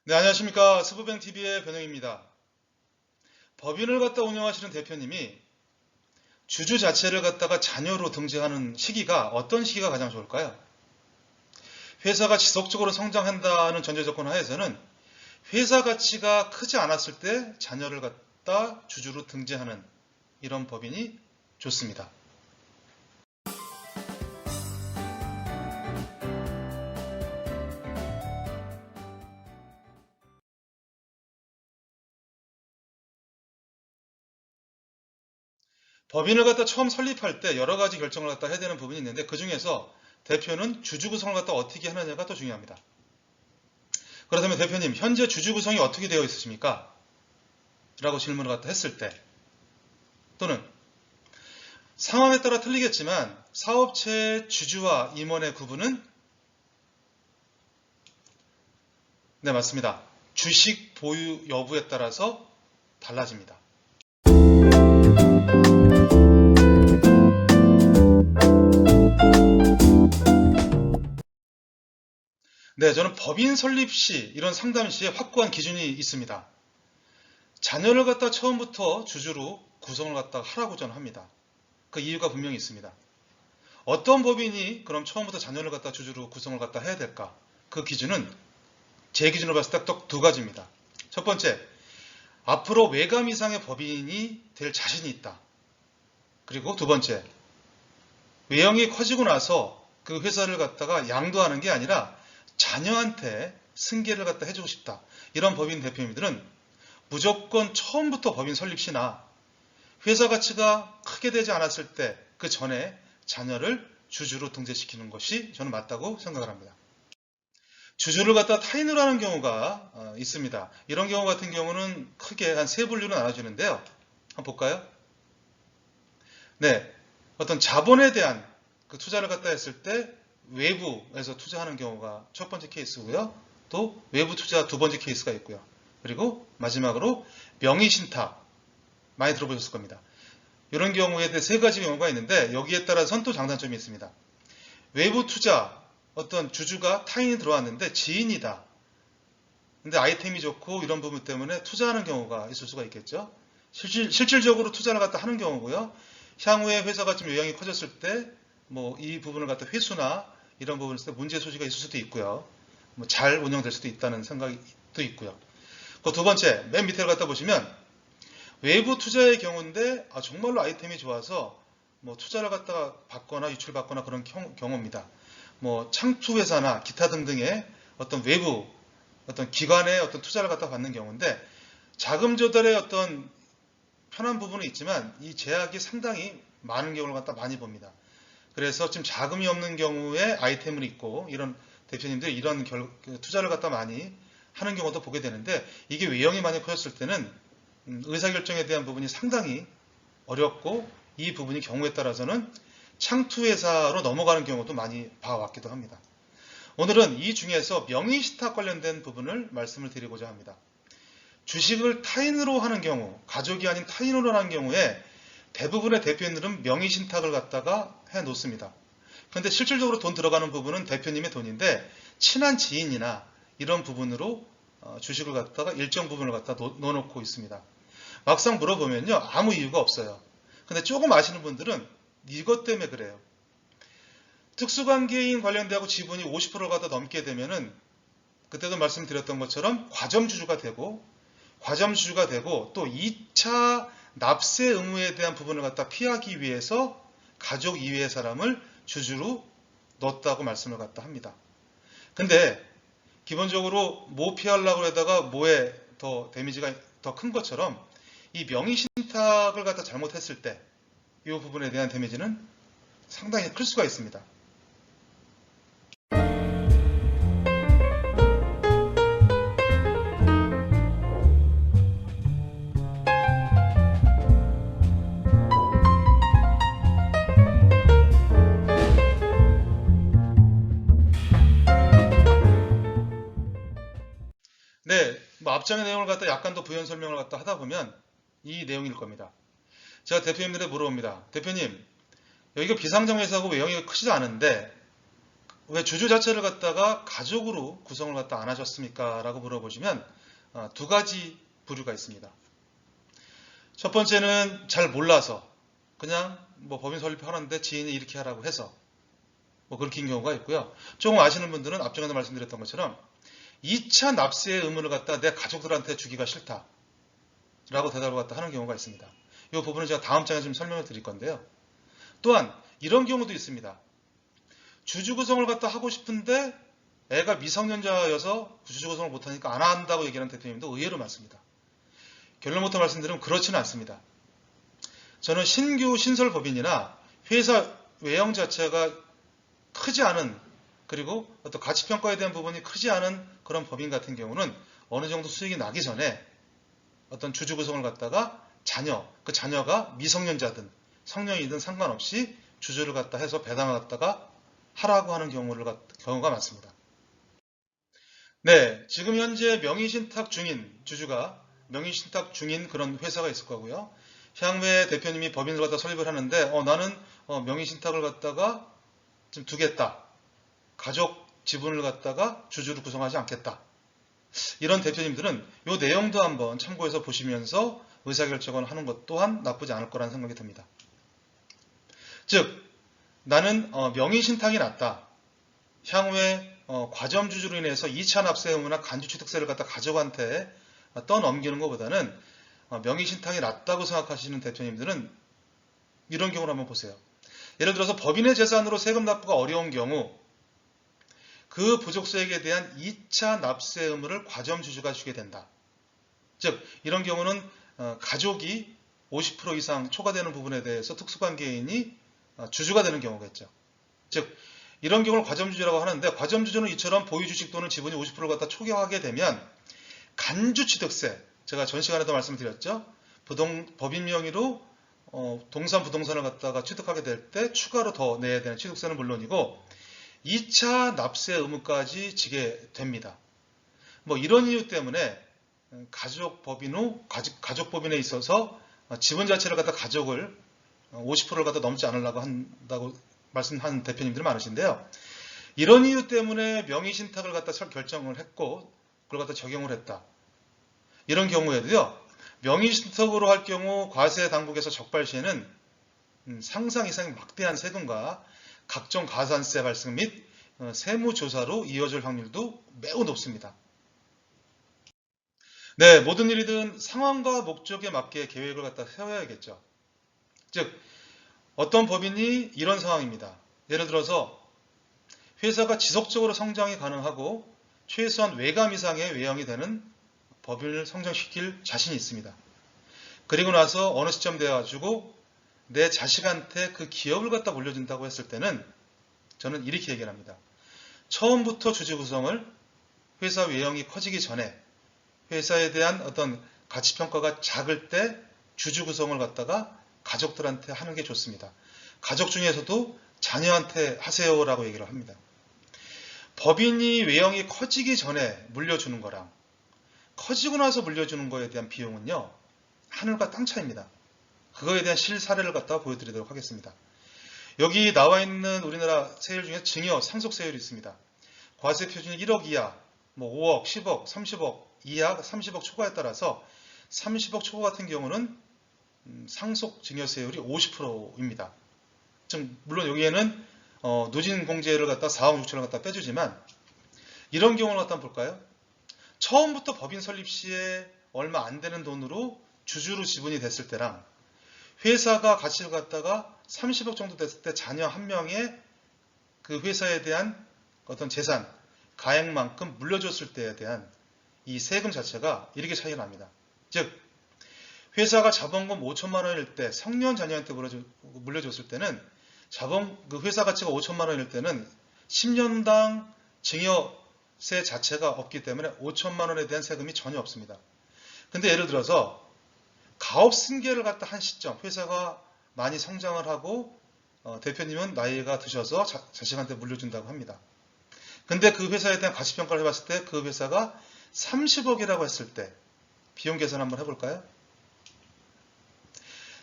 네, 안녕하십니까. 스부뱅TV의 변형입니다. 법인을 갖다 운영하시는 대표님이 주주 자체를 갖다가 자녀로 등재하는 시기가 어떤 시기가 가장 좋을까요? 회사가 지속적으로 성장한다는 전제 조건 하에서는 회사 가치가 크지 않았을 때 자녀를 갖다 주주로 등재하는 이런 법인이 좋습니다. 법인을 갖다 처음 설립할 때 여러 가지 결정을 갖다 해야 되는 부분이 있는데 그 중에서 대표는 주주 구성을 갖다 어떻게 하느냐가 더 중요합니다. 그렇다면 대표님, 현재 주주 구성이 어떻게 되어 있으십니까? 라고 질문을 갖다 했을 때, 또는 상황에 따라 틀리겠지만 사업체의 주주와 임원의 구분은 네, 맞습니다. 주식 보유 여부에 따라서 달라집니다. 네, 저는 법인 설립 시, 이런 상담 시에 확고한 기준이 있습니다. 자녀를 갖다 처음부터 주주로 구성을 갖다 하라고 저는 합니다. 그 이유가 분명히 있습니다. 어떤 법인이 그럼 처음부터 자녀를 갖다 주주로 구성을 갖다 해야 될까? 그 기준은 제 기준으로 봤을 때 딱 두 가지입니다. 첫 번째, 앞으로 외감 이상의 법인이 될 자신이 있다. 그리고 두 번째, 외형이 커지고 나서 그 회사를 갖다가 양도하는 게 아니라 자녀한테 승계를 갖다 해주고 싶다. 이런 법인 대표님들은 무조건 처음부터 법인 설립 시나 회사 가치가 크게 되지 않았을 때 그 전에 자녀를 주주로 등재시키는 것이 저는 맞다고 생각을 합니다. 주주를 갖다 타인으로 하는 경우가 있습니다. 이런 경우 같은 경우는 크게 한 세 분류로 나눠지는데요. 한번 볼까요? 네, 어떤 자본에 대한 그 투자를 갖다 했을 때 외부에서 투자하는 경우가 첫 번째 케이스고요. 또 외부 투자 두 번째 케이스가 있고요. 그리고 마지막으로 명의신탁, 많이 들어보셨을 겁니다. 이런 경우에 대해 세 가지 경우가 있는데 여기에 따라서는 또 장단점이 있습니다. 외부 투자, 어떤 주주가 타인이 들어왔는데 지인이다. 근데 아이템이 좋고 이런 부분 때문에 투자하는 경우가 있을 수가 있겠죠. 실질적으로 투자를 갖다 하는 경우고요. 향후에 회사가 좀 요양이 커졌을 때 뭐 이 부분을 갖다 회수나 이런 부분을 쓸 때 문제 소지가 있을 수도 있고요. 뭐 잘 운영될 수도 있다는 생각이 또 있고요. 그 두 번째, 맨 밑에 갖다 보시면 외부 투자의 경우인데 정말로 아이템이 좋아서 뭐 투자를 갖다가 받거나 유출받거나 그런 경우입니다. 뭐 창투회사나 기타 등등의 어떤 외부 어떤 기관의 어떤 투자를 갖다 받는 경우인데 자금 조달의 어떤 편한 부분은 있지만 이 제약이 상당히 많은 경우를 갖다 많이 봅니다. 그래서 지금 자금이 없는 경우에 아이템을 있고 이런 대표님들이 이런 투자를 갖다 많이 하는 경우도 보게 되는데 이게 외형이 많이 커졌을 때는 의사결정에 대한 부분이 상당히 어렵고 이 부분이 경우에 따라서는 창투회사로 넘어가는 경우도 많이 봐왔기도 합니다. 오늘은 이 중에서 명의신탁 관련된 부분을 말씀을 드리고자 합니다. 주식을 타인으로 하는 경우, 가족이 아닌 타인으로 하는 경우에 대부분의 대표님들은 명의신탁을 갖다가 해 놓습니다. 그런데 실질적으로 돈 들어가는 부분은 대표님의 돈인데 친한 지인이나 이런 부분으로 주식을 갖다가 일정 부분을 갖다 넣어놓고 있습니다. 막상 물어보면요, 아무 이유가 없어요. 근데 조금 아시는 분들은 이것 때문에 그래요. 특수관계인 관련되고 지분이 50%를 갖다 넘게 되면은 그때도 말씀드렸던 것처럼 과점주주가 되고 또 2차 납세 의무에 대한 부분을 갖다 피하기 위해서 가족 이외의 사람을 주주로 넣었다고 말씀을 갖다 합니다. 근데 기본적으로 뭐 피하려고 하다가 뭐에 더 데미지가 더 큰 것처럼 이 명의신탁을 갖다 잘못했을 때 이 부분에 대한 데미지는 상당히 클 수가 있습니다. 네, 뭐 앞장의 내용을 갖다 약간 더 부연 설명을 갖다 하다 보면 이 내용일 겁니다. 제가 대표님들한테 물어봅니다. 대표님, 여기가 비상장 회사고 외형이 크지도 않은데 왜 주주 자체를 갖다가 가족으로 구성을 갖다 안 하셨습니까? 라고 물어보시면 두 가지 부류가 있습니다. 첫 번째는 잘 몰라서 그냥 뭐 법인 설립하는데 지인이 이렇게 하라고 해서 뭐 그렇게 인 경우가 있고요. 조금 아시는 분들은 앞전에도 말씀드렸던 것처럼 2차 납세의 의무를 갖다 내 가족들한테 주기가 싫다 라고 대답을 갖다 하는 경우가 있습니다. 이 부분은 제가 다음 장에 좀 설명을 드릴 건데요. 또한 이런 경우도 있습니다. 주주 구성을 갖다 하고 싶은데 애가 미성년자여서 주주 구성을 못하니까 안 한다고 얘기하는 대표님도 의외로 많습니다. 결론부터 말씀드리면 그렇지는 않습니다. 저는 신규 신설법인이나 회사 외형 자체가 크지 않은, 그리고 어떤 가치평가에 대한 부분이 크지 않은 그런 법인 같은 경우는 어느 정도 수익이 나기 전에 어떤 주주 구성을 갖다가 그 자녀가 미성년자든 성년이든 상관없이 주주를 갖다 해서 배당을 갖다가 하라고 하는 경우가 많습니다. 네, 지금 현재 명의신탁 중인 주주가 명의신탁 중인 그런 회사가 있을 거고요. 향후에 대표님이 법인을 갖다 설립을 하는데 나는 명의신탁을 갖다가 좀 두겠다. 가족 지분을 갖다가 주주를 구성하지 않겠다. 이런 대표님들은 이 내용도 한번 참고해서 보시면서 의사결정을 하는 것 또한 나쁘지 않을 거라는 생각이 듭니다. 즉, 나는 명의신탁이 낫다. 향후에 과점주주로 인해서 2차 납세 의무나 간주취득세를 갖다 가족한테 떠넘기는 것보다는 명의신탁이 낫다고 생각하시는 대표님들은 이런 경우를 한번 보세요. 예를 들어서 법인의 재산으로 세금 납부가 어려운 경우 그 부족세액에 대한 2차 납세 의무를 과점주주가 지게 된다. 즉 이런 경우는 가족이 50% 이상 초과되는 부분에 대해서 특수관계인이 주주가 되는 경우가 있죠. 즉 이런 경우를 과점주주라고 하는데, 과점주주는 이처럼 보유주식 또는 지분이 50%를 갖다 초과하게 되면 간주취득세, 제가 전 시간에도 말씀드렸죠. 법인 명의로 부동산을 갖다가 취득하게 될 때 추가로 더 내야 되는 취득세는 물론이고 2차 납세 의무까지 지게 됩니다. 뭐 이런 이유 때문에 가족법인에 있어서 지분 자체를 갖다 가족을 50%를 갖다 넘지 않으려고 한다고 말씀하는 대표님들이 많으신데요. 이런 이유 때문에 명의신탁을 갖다 결정을 했고 그걸 갖다 적용을 했다. 이런 경우에도요. 명의신탁으로 할 경우 과세 당국에서 적발 시에는 상상 이상의 막대한 세금과 각종 가산세 발생 및 세무조사로 이어질 확률도 매우 높습니다. 네, 모든 일이든 상황과 목적에 맞게 계획을 갖다 세워야겠죠. 즉 어떤 법인이 이런 상황입니다. 예를 들어서 회사가 지속적으로 성장이 가능하고 최소한 외감 이상의 외형이 되는 법인을 성장시킬 자신이 있습니다. 그리고 나서 어느 시점 돼가지고 내 자식한테 그 기업을 갖다 물려준다고 했을 때는 저는 이렇게 얘기를 합니다. 처음부터 주주 구성을 회사 외형이 커지기 전에 회사에 대한 어떤 가치평가가 작을 때 주주 구성을 갖다가 가족들한테 하는 게 좋습니다. 가족 중에서도 자녀한테 하세요라고 얘기를 합니다. 법인이 외형이 커지기 전에 물려주는 거랑 커지고 나서 물려주는 거에 대한 비용은요. 하늘과 땅 차이입니다. 그거에 대한 실사례를 갖다가 보여드리도록 하겠습니다. 여기 나와 있는 우리나라 세율 중에 증여, 상속세율이 있습니다. 과세 표준이 1억 이하, 5억, 10억, 30억 이하, 30억 초과에 따라서 30억 초과 같은 경우는 상속 증여세율이 50%입니다. 물론 여기에는 누진공제를 갖다 4억 6천을 갖다 빼주지만 이런 경우를 갖다 볼까요? 처음부터 법인 설립 시에 얼마 안 되는 돈으로 주주로 지분이 됐을 때랑 회사가 가치를 갖다가 30억 정도 됐을 때 자녀 한 명의 그 회사에 대한 어떤 재산, 가액만큼 물려줬을 때에 대한 이 세금 자체가 이렇게 차이가 납니다. 즉 회사가 자본금 5천만 원일 때 성년 자녀한테 물려줬을 때는 그 회사 가치가 5천만 원일 때는 10년당 증여세 자체가 없기 때문에 5천만 원에 대한 세금이 전혀 없습니다. 근데 예를 들어서 가업 승계를 갖다 한 시점, 회사가 많이 성장을 하고 대표님은 나이가 드셔서 자식한테 물려준다고 합니다. 근데 그 회사에 대한 가치평가를 해봤을 때 그 회사가 30억이라고 했을 때 비용 계산 한번 해볼까요?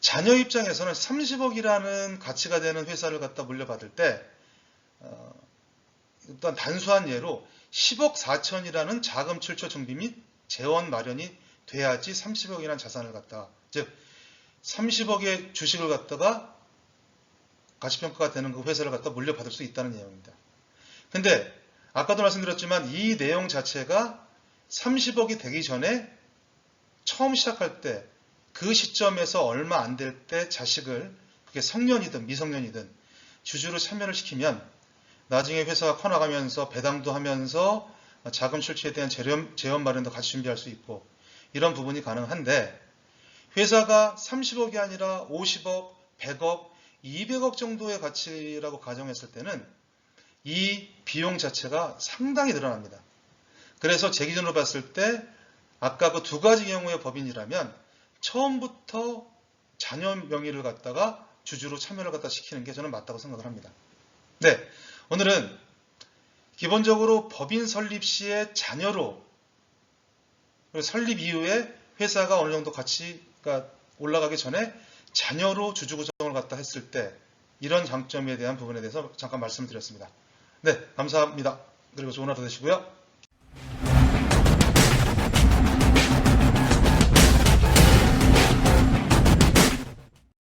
자녀 입장에서는 30억이라는 가치가 되는 회사를 갖다 물려받을 때 일단 단수한 예로 10억 4천이라는 자금 출처 준비 및 재원 마련이 돼야지 30억이라는 자산을 갖다가, 즉 30억의 주식을 갖다가 가치평가가 되는 그 회사를 갖다 물려받을 수 있다는 내용입니다. 근데 아까도 말씀드렸지만 이 내용 자체가 30억이 되기 전에 처음 시작할 때 그 시점에서 얼마 안 될 때 자식을, 그게 성년이든 미성년이든 주주로 참여를 시키면 나중에 회사가 커나가면서 배당도 하면서 자금 출처에 대한 재원 마련도 같이 준비할 수 있고 이런 부분이 가능한데, 회사가 30억이 아니라 50억, 100억, 200억 정도의 가치라고 가정했을 때는 이 비용 자체가 상당히 늘어납니다. 그래서 제 기준으로 봤을 때 아까 그 두 가지 경우의 법인이라면 처음부터 자녀 명의를 갖다가 주주로 참여를 갖다 시키는 게 저는 맞다고 생각을 합니다. 네, 오늘은 기본적으로 법인 설립 시에 자녀로, 그리고 설립 이후에 회사가 어느 정도 가치가 올라가기 전에 자녀로 주주 구성을 갖다 했을 때 이런 장점에 대한 부분에 대해서 잠깐 말씀을 드렸습니다. 네, 감사합니다. 그리고 좋은 하루 되시고요.